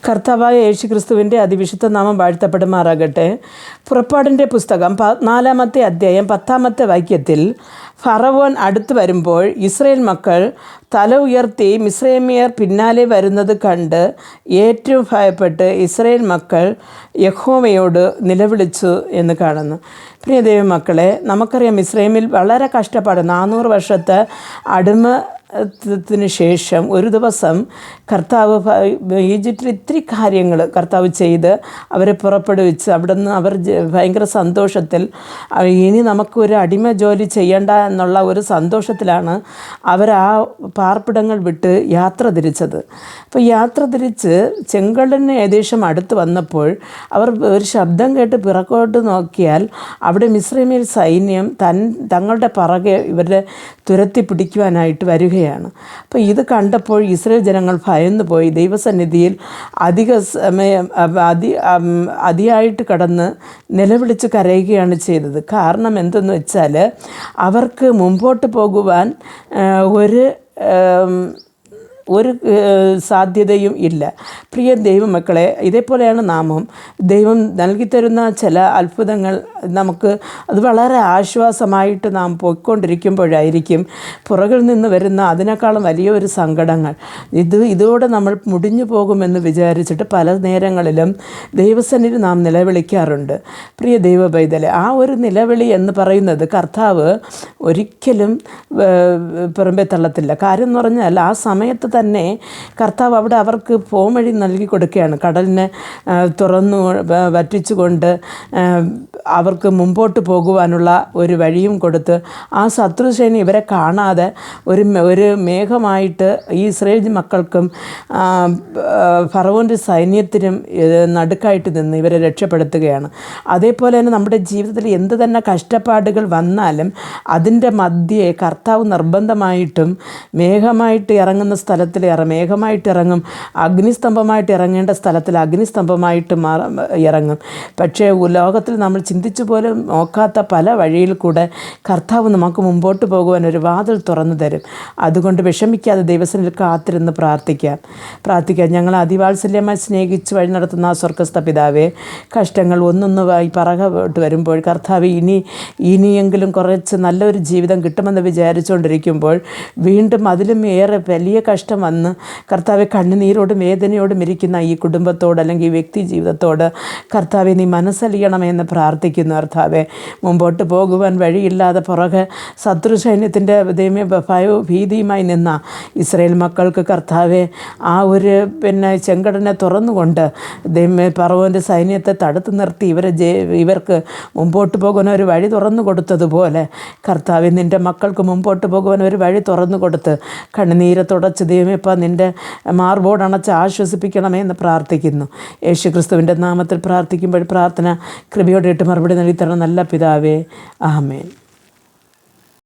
കർത്താവായ യേശുക്രിസ്തുവിൻ്റെ അതിവിശുദ്ധ നാമം വാഴ്ത്തപ്പെടുമാറാകട്ടെ. പുറപ്പാടിൻ്റെ പുസ്തകം 4-ാമത്തെ അധ്യായം 10-ാമത്തെ വാക്യത്തിൽ, ഫറവോൻ അടുത്തു വരുമ്പോൾ ഇസ്രായേൽ മക്കൾ തല ഉയർത്തി മിസ്രയീമ്യർ പിന്നാലെ വരുന്നത് കണ്ട് ഏറ്റവും ഭയപ്പെട്ട് ഇസ്രായേൽ മക്കൾ യഹോവയോട് നിലവിളിച്ചു എന്ന് കാണുന്നു. പ്രിയ ദൈവമക്കളെ, നമുക്കറിയാം മിസ്രയീമിൽ വളരെ കഷ്ടപ്പാട് 400 വർഷത്തെ ത്തിന് ശേഷം ഒരു ദിവസം കർത്താവ് ഈജിപ്തിൽ ഇത്തിരി കാര്യങ്ങൾ കർത്താവ് ചെയ്ത് അവരെ പുറപ്പെടുവിച്ച് അവിടെ നിന്ന് അവർ ഭയങ്കര സന്തോഷത്തിൽ, ഇനി നമുക്കൊരു അടിമ ജോലി ചെയ്യേണ്ട എന്നുള്ള ഒരു സന്തോഷത്തിലാണ് അവർ ആ പാർപ്പിടങ്ങൾ വിട്ട് യാത്ര തിരിച്ചത്. അപ്പോൾ യാത്ര തിരിച്ച് ചെങ്കടലിന് ഏകദേശം അടുത്ത് വന്നപ്പോൾ അവർ ഒരു ശബ്ദം കേട്ട് പിറകോട്ട് നോക്കിയാൽ അവിടെ മിസ്രയീമിൽ സൈന്യം തങ്ങളുടെ പുറകെ ഇവരെ തുരത്തി പിടിക്കുവാനായിട്ട് വരികയാണ്. അപ്പോൾ ഇത് കണ്ടപ്പോൾ ഇസ്രായേൽ ജനങ്ങൾ ഭയന്നു പോയി ദൈവസന്നിധിയിൽ അധിക സമയം അതിയായിട്ട് കടന്ന് നിലവിളിച്ച് കരയുകയാണ് ചെയ്തത്. കാരണം എന്തെന്ന് വെച്ചാൽ അവർക്ക് മുമ്പോട്ട് പോകുവാൻ ഒരു സാധ്യതയും ഇല്ല. പ്രിയ ദൈവമക്കളെ, ഇതേപോലെയാണ് നാമം. ദൈവം നൽകിത്തരുന്ന ചില അത്ഭുതങ്ങൾ നമുക്ക് അത് വളരെ ആശ്വാസമായിട്ട് നാം പോയിക്കൊണ്ടിരിക്കുമ്പോഴായിരിക്കും പുറകിൽ നിന്ന് വരുന്ന അതിനേക്കാളും വലിയൊരു സങ്കടങ്ങൾ. ഇതോടെ നമ്മൾ മുടിഞ്ഞു പോകുമെന്ന് വിചാരിച്ചിട്ട് പല നേരങ്ങളിലും ദൈവസന്നിധി നാം നിലവിളിക്കാറുണ്ട്. പ്രിയ ദൈവ പൈതലെ, ആ ഒരു നിലവിളി എന്ന് പറയുന്നത് കർത്താവ് ഒരിക്കലും പുറമ്പെ തള്ളത്തില്ല. കാര്യം എന്ന് പറഞ്ഞാൽ ആ സമയത്ത് തന്നെ കർത്താവ് അവിടെ അവർക്ക് പോംവഴി നൽകി കൊടുക്കുകയാണ്. കടലിനെ തുറന്നു വറ്റിച്ചുകൊണ്ട് അവർക്ക് മുമ്പോട്ട് പോകുവാനുള്ള ഒരു വഴിയും കൊടുത്ത് ആ ശത്രുസേന ഇവരെ കാണാതെ ഒരു മേഘമായിട്ട് ഈ ഇസ്രായേൽ മക്കൾക്കും ഫറവോൻ്റെ സൈന്യത്തിനും നടുക്കായിട്ട് നിന്ന് ഇവരെ രക്ഷപ്പെടുത്തുകയാണ്. അതേപോലെ തന്നെ നമ്മുടെ ജീവിതത്തിൽ എന്ത് തന്നെ കഷ്ടപ്പാടുകൾ വന്നാലും അതിൻ്റെ മധ്യേ കർത്താവ് നിർബന്ധമായിട്ടും മേഘമായിട്ട് ഇറങ്ങുന്ന സ്ഥലത്തിൽ മേഘമായിട്ട് ഇറങ്ങും, അഗ്നിസ്തംഭമായിട്ട് ഇറങ്ങേണ്ട സ്ഥലത്തിൽ അഗ്നിസ്തംഭമായിട്ട് ഇറങ്ങും. പക്ഷേ ലോകത്തിൽ നമ്മൾ ചിന്തിച്ചു പോലും നോക്കാത്ത പല വഴിയിൽ കൂടെ കർത്താവ് നമുക്ക് മുമ്പോട്ട് പോകുവാൻ ഒരു വാതിൽ തുറന്നു തരും. അതുകൊണ്ട് വിഷമിക്കാതെ ദൈവസന്നിധിയിൽ കാത്തിരുന്ന് പ്രാർത്ഥിക്കാം. ഞങ്ങൾ അതിവാത്സല്യമായി സ്നേഹിച്ച് വഴി നടത്തുന്ന ആ സ്വർഗ്ഗസ്ഥ പിതാവേ, കഷ്ടങ്ങൾ ഒന്നൊന്നുമായി പറകോട്ട് വരുമ്പോൾ കർത്താവ് ഇനിയെങ്കിലും കുറച്ച് നല്ലൊരു ജീവിതം കിട്ടുമെന്ന് വിചാരിച്ചുകൊണ്ടിരിക്കുമ്പോൾ വീണ്ടും അതിലും ഏറെ വലിയ കഷ്ടം വന്ന് കർത്താവെ കണ്ണുനീരോടും വേദനയോടും ഇരിക്കുന്ന ഈ കുടുംബത്തോട് അല്ലെങ്കിൽ ഈ വ്യക്തി ജീവിതത്തോട് കർത്താവെ നീ മനസ്സലിയണമെന്ന് പ്രാർത്ഥിക്കുന്നു. കർത്താവെ, മുമ്പോട്ട് പോകുവാൻ വഴിയില്ലാതെ പുറകെ ശത്രു സൈന്യത്തിൻ്റെ ഭയവും ഭീതിയുമായി നിന്ന ഇസ്രായേൽ മക്കൾക്ക് കർത്താവെ ആ ഒരു ചെങ്കടലിനെ തുറന്നുകൊണ്ട് ഫറവോൻ്റെ സൈന്യത്തെ തടുത്തു നിർത്തി ഇവർക്ക് മുമ്പോട്ട് പോകുവാൻ ഒരു വഴി തുറന്നു കൊടുത്തതുപോലെ കർത്താവെ നിൻ്റെ മക്കൾക്ക് മുമ്പോട്ട് പോകുവാൻ ഒരു വഴി തുറന്നു കൊടുത്ത് കണ്ണുനീരെ തുടച്ച് ദൈവമേ ഇപ്പം നിൻ്റെ മാർബോടണച്ച് ആശ്വസിപ്പിക്കണമേ എന്ന് പ്രാർത്ഥിക്കുന്നു. യേശുക്രിസ്തുവിൻ്റെ നാമത്തിൽ പ്രാർത്ഥിക്കുമ്പോൾ പ്രാർത്ഥന കൃപയോടെ ഇട്ട് മറുപടി നൽകി തരണം നല്ല പിതാവേ, ആമേൻ.